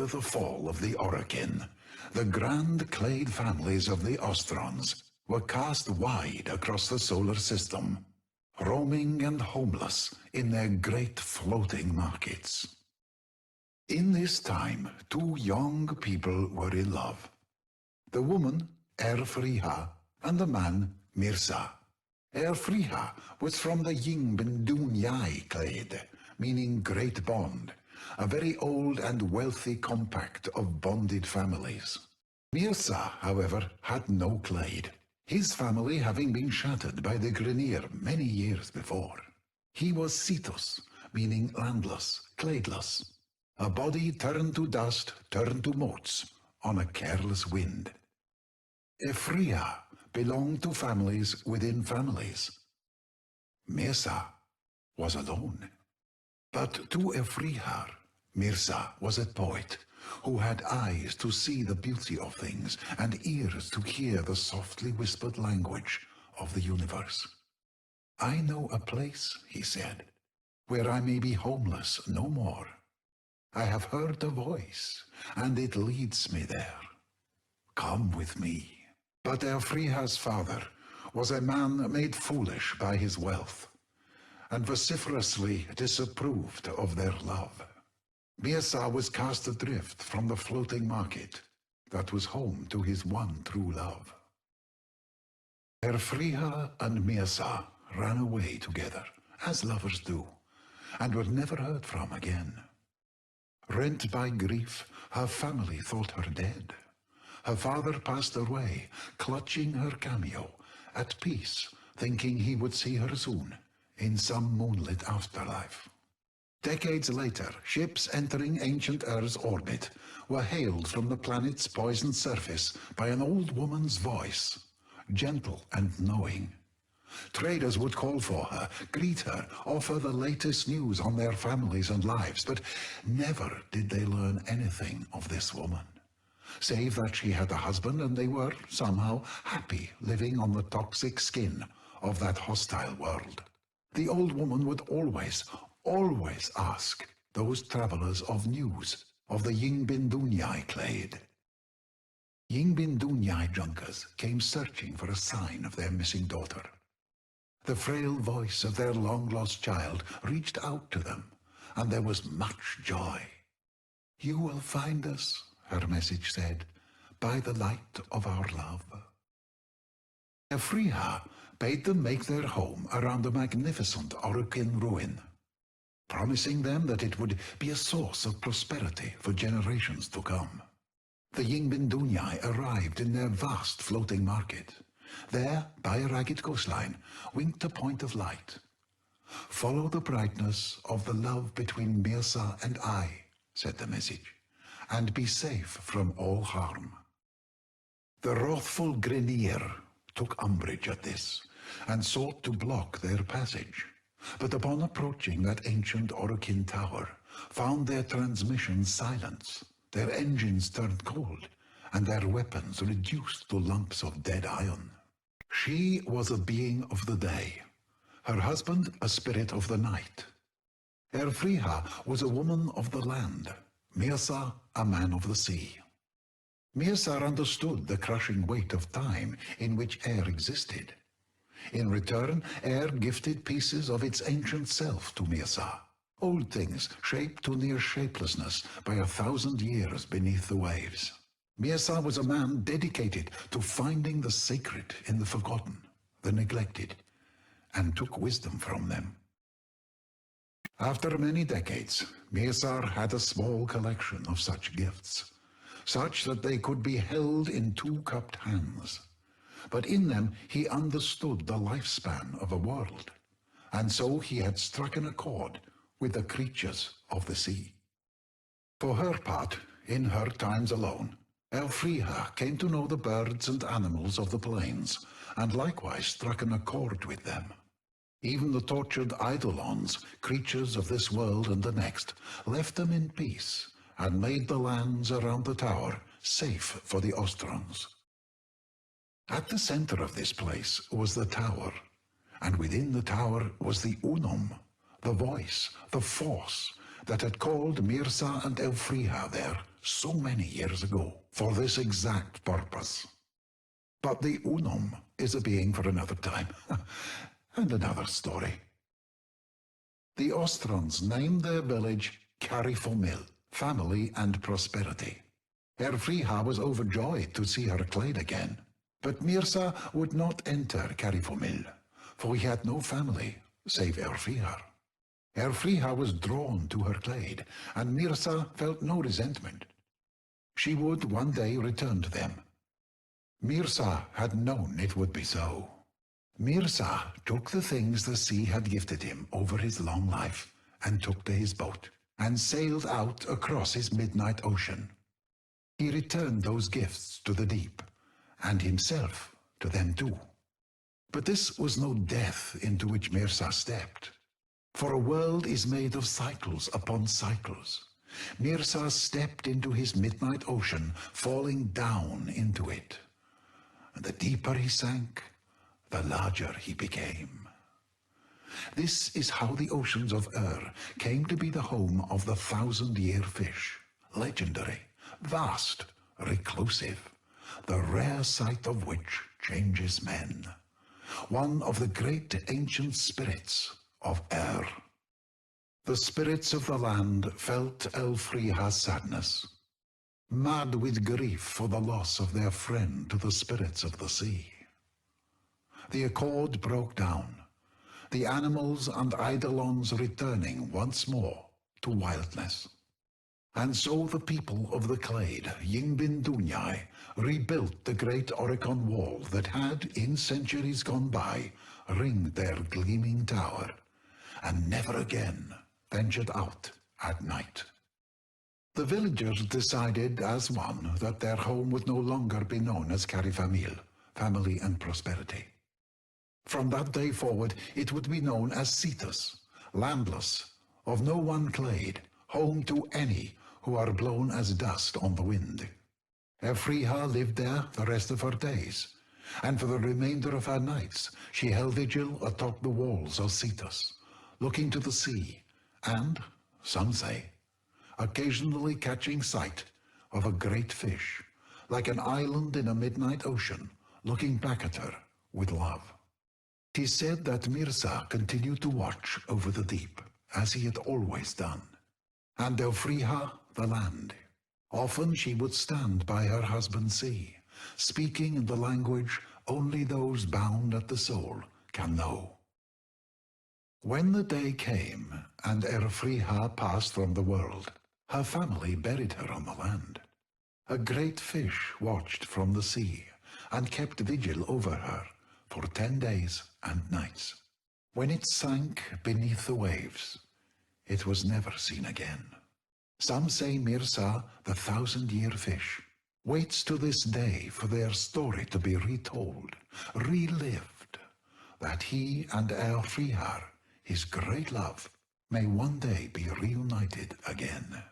After the fall of the Orokin, the grand clade families of the Ostrons were cast wide across the solar system, roaming and homeless in their great floating markets. In this time, two young people were in love. The woman, Erfriha, and the man, Mirza. Erfriha was from the Yingbin clade, meaning great bond, a very old and wealthy compact of bonded families. Mirza, however, had no clade, his family having been shattered by the Grineer many years before. He was Cetus, meaning landless, cladeless, a body turned to dust, turned to motes on a careless wind. Efria belonged to families within families. Mirza was alone. But to Efrihar, Mirza was a poet who had eyes to see the beauty of things and ears to hear the softly whispered language of the universe. I know a place, he said, where I may be homeless no more. I have heard a voice, and it leads me there. Come with me. But Elfriha's father was a man made foolish by his wealth, and vociferously disapproved of their love. Mirza was cast adrift from the floating market that was home to his one true love. Elfriha and Mirza ran away together, as lovers do, and were never heard from again. Rent by grief, her family thought her dead. Her father passed away, clutching her cameo, at peace, thinking he would see her soon, in some moonlit afterlife. Decades later, ships entering ancient Earth's orbit were hailed from the planet's poisoned surface by an old woman's voice, gentle and knowing. Traders would call for her, greet her, offer the latest news on their families and lives, but never did they learn anything of this woman, save that she had a husband and they were, somehow, happy living on the toxic skin of that hostile world. The old woman would always ask those travelers of news of the Yingbin clade. Yingbin junkers came searching for a sign of their missing daughter. The frail voice of their long-lost child reached out to them, and there was much joy. You will find us, her message said, by the light of our love. Efriha bade them make their home around a magnificent Orokin ruin, promising them that it would be a source of prosperity for generations to come. The Yingbin arrived in their vast floating market. There, by a ragged coastline, winked a point of light. Follow the brightness of the love between Mirza and I, said the message, and be safe from all harm. The wrathful Grineer took umbrage at this, and sought to block their passage, but upon approaching that ancient Orokin tower, found their transmissions silenced, their engines turned cold, and their weapons reduced to lumps of dead iron. She was a being of the day, her husband a spirit of the night. Erfriha was a woman of the land, Mirza a man of the sea. Mirza understood the crushing weight of time in which air existed. In return, air gifted pieces of its ancient self to Mirza, old things shaped to near shapelessness by 1,000 years beneath the waves. Mirza was a man dedicated to finding the sacred in the forgotten, the neglected, and took wisdom from them. After many decades, Mirza had a small collection of such gifts, such that they could be held in two cupped hands. But in them he understood the lifespan of a world, and so he had struck an accord with the creatures of the sea. For her part, in her times alone, Elfriha came to know the birds and animals of the plains, and likewise struck an accord with them. Even the tortured Eidolons, creatures of this world and the next, left them in peace, and made the lands around the tower safe for the Ostrons. At the center of this place was the tower, and within the tower was the Unum, the voice, the force that had called Mirza and Elfriha there so many years ago for this exact purpose. But the Unum is a being for another time, and another story. The Ostrons named their village Carifomil, family and prosperity. Erfriha was overjoyed to see her clade again, but Mirza would not enter Carifomil, for he had no family save Erfriha. Erfriha was drawn to her clade, and Mirza felt no resentment. She would one day return to them. Mirza had known it would be so. Mirza took the things the sea had gifted him over his long life, and took to his boat, and sailed out across his midnight ocean. He returned those gifts to the deep, and himself to them too. But this was no death into which Mirza stepped, for a world is made of cycles upon cycles. Mirza stepped into his midnight ocean, falling down into it. And the deeper he sank, the larger he became. This is how the oceans of came to be the home of the 1,000-year fish, legendary, vast, reclusive, the rare sight of which changes men. One of the great ancient spirits of The spirits of the land felt Elfriha's sadness, mad with grief for the loss of their friend to the spirits of the sea. The accord broke down, the animals and eidolons returning once more to wildness. And so the people of the clade, Yingbin Dunyai, rebuilt the great Oricon wall that had, in centuries gone by, ringed their gleaming tower, and never again ventured out at night. The villagers decided as one that their home would no longer be known as Carifamil, family and prosperity. From that day forward, it would be known as Cetus, landless, of no one clade, home to any who are blown as dust on the wind. Erfriha lived there the rest of her days, and for the remainder of her nights she held vigil atop the walls of Cetus, looking to the sea, and, some say, occasionally catching sight of a great fish, like an island in a midnight ocean, looking back at her with love. 'Tis said that Mirza continued to watch over the deep, as he had always done, and Elfriha the land. Often she would stand by her husband's sea, speaking in the language only those bound at the soul can know. When the day came, and Erfriha passed from the world, her family buried her on the land. A great fish watched from the sea, and kept vigil over her for 10 days and nights. When it sank beneath the waves, it was never seen again. Some say Mirza, the 1,000-year fish, waits to this day for their story to be retold, relived, that he and Erfriha, his great love, may one day be reunited again.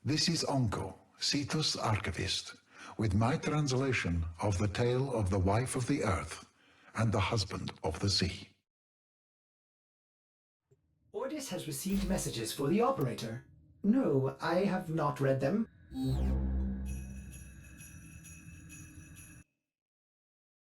This is Onkko, Cetus Archivist, with my translation of the tale of the wife of the earth and the husband of the sea. Ordis has received messages for the operator. No, I have not read them.